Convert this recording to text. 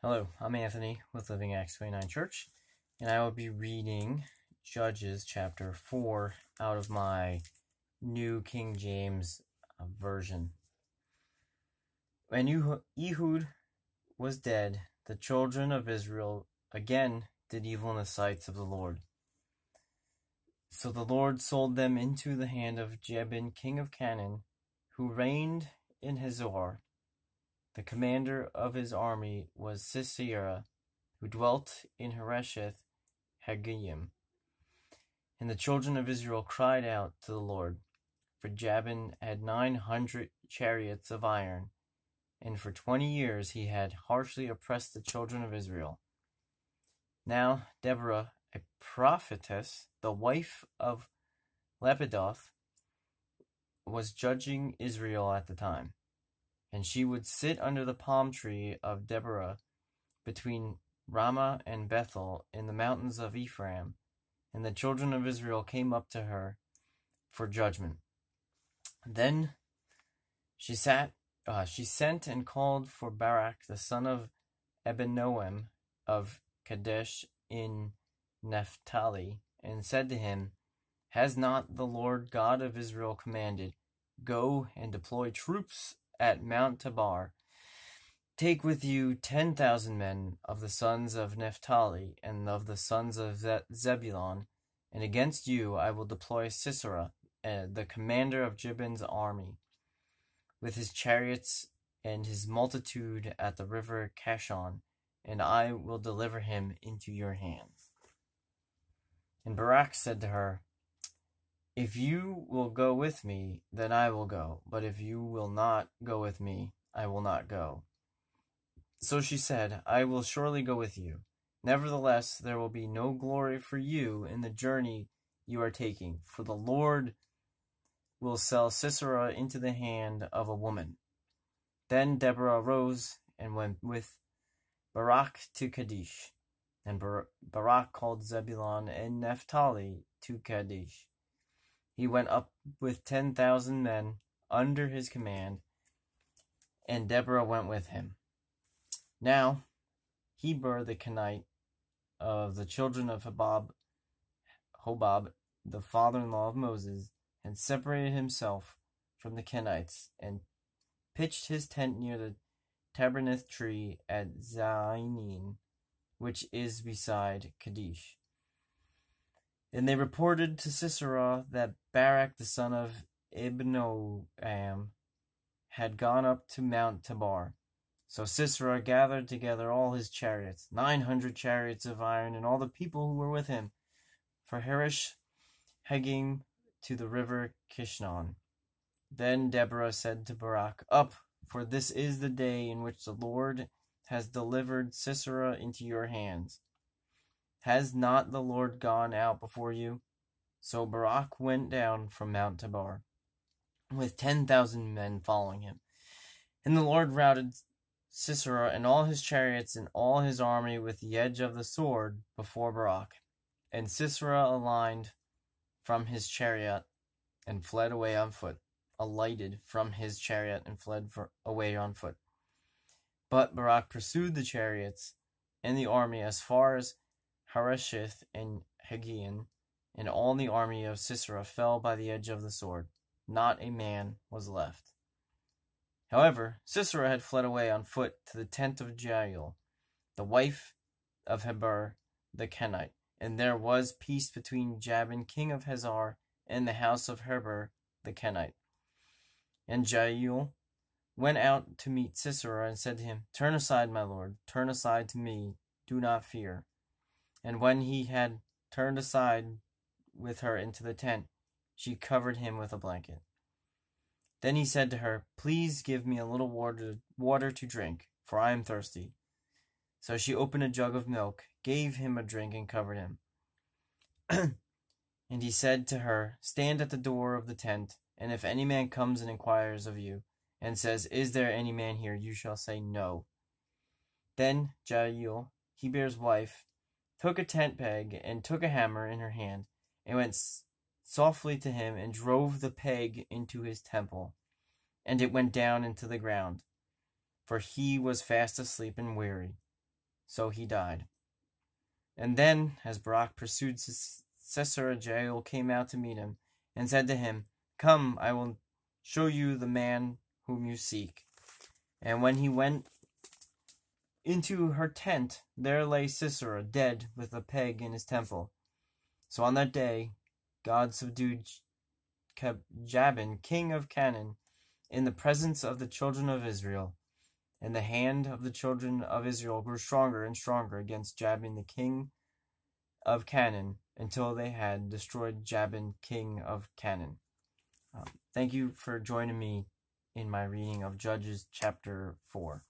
Hello, I'm Anthony with Living Acts 29 Church, and I will be reading Judges chapter 4 out of my New King James Version. When Ehud was dead, the children of Israel again did evil in the sights of the Lord. So the Lord sold them into the hand of Jabin, king of Canaan, who reigned in Hazor. The commander of his army was Sisera, who dwelt in Haresheth Haggayim. And the children of Israel cried out to the Lord, for Jabin had 900 chariots of iron, and for 20 years he had harshly oppressed the children of Israel. Now Deborah, a prophetess, the wife of Lapidoth, was judging Israel at the time, and she would sit under the palm tree of Deborah between Ramah and Bethel in the mountains of Ephraim, and the children of Israel came up to her for judgment. Then she sent and called for Barak the son of Abinoam of Kadesh in Naphtali, and said to him, Has not the Lord God of Israel commanded, Go and deploy troops at Mount Tabor? Take with you 10,000 men of the sons of Naphtali and of the sons of Zebulun, and against you I will deploy Sisera, the commander of Jabin's army, with his chariots and his multitude at the river Kishon, and I will deliver him into your hands. And Barak said to her, If you will go with me, then I will go, but if you will not go with me, I will not go. So she said, I will surely go with you. Nevertheless, there will be no glory for you in the journey you are taking, for the Lord will sell Sisera into the hand of a woman. Then Deborah arose and went with Barak to Kadesh. And Barak called Zebulun and Naphtali to Kadesh. He went up with 10,000 men under his command, and Deborah went with him. Now Heber the Kenite of the children of Hobab, the father-in-law of Moses, had separated himself from the Kenites, and pitched his tent near the Tabernath tree at Zainin, which is beside Kadesh. And they reported to Sisera that Barak the son of Abinoam had gone up to Mount Tabor. So Sisera gathered together all his chariots, 900 chariots of iron, and all the people who were with him, for Haresh Haggim to the river Kishon. Then Deborah said to Barak, Up, for this is the day in which the Lord has delivered Sisera into your hands. Has not the Lord gone out before you? So Barak went down from Mount Tabor, with 10,000 men following him. And the Lord routed Sisera and all his chariots and all his army with the edge of the sword before Barak. And Sisera alighted from his chariot and fled away on foot. But Barak pursued the chariots and the army as far as Haresheth and Haggayim, and all the army of Sisera fell by the edge of the sword. Not a man was left. However, Sisera had fled away on foot to the tent of Jael, the wife of Heber the Kenite, and there was peace between Jabin, king of Hazor, and the house of Heber the Kenite. And Jael went out to meet Sisera and said to him, Turn aside, my lord, turn aside to me, do not fear. And when he had turned aside with her into the tent, she covered him with a blanket. Then he said to her, Please give me a little water to drink, for I am thirsty. So she opened a jug of milk, gave him a drink, and covered him. And he said to her, Stand at the door of the tent, and if any man comes and inquires of you, and says, Is there any man here? You shall say, No. Then Jael, Heber's wife, took a tent peg, and took a hammer in her hand, and went softly to him, and drove the peg into his temple, and it went down into the ground, for he was fast asleep and weary. So he died. And then, as Barak pursued Sisera, Jael came out to meet him, and said to him, Come, I will show you the man whom you seek. And when he went into her tent, there lay Sisera, dead, with a peg in his temple. So on that day, God subdued Jabin, king of Canaan, in the presence of the children of Israel. And the hand of the children of Israel grew stronger and stronger against Jabin, the king of Canaan, until they had destroyed Jabin, king of Canaan. Thank you for joining me in my reading of Judges chapter 4.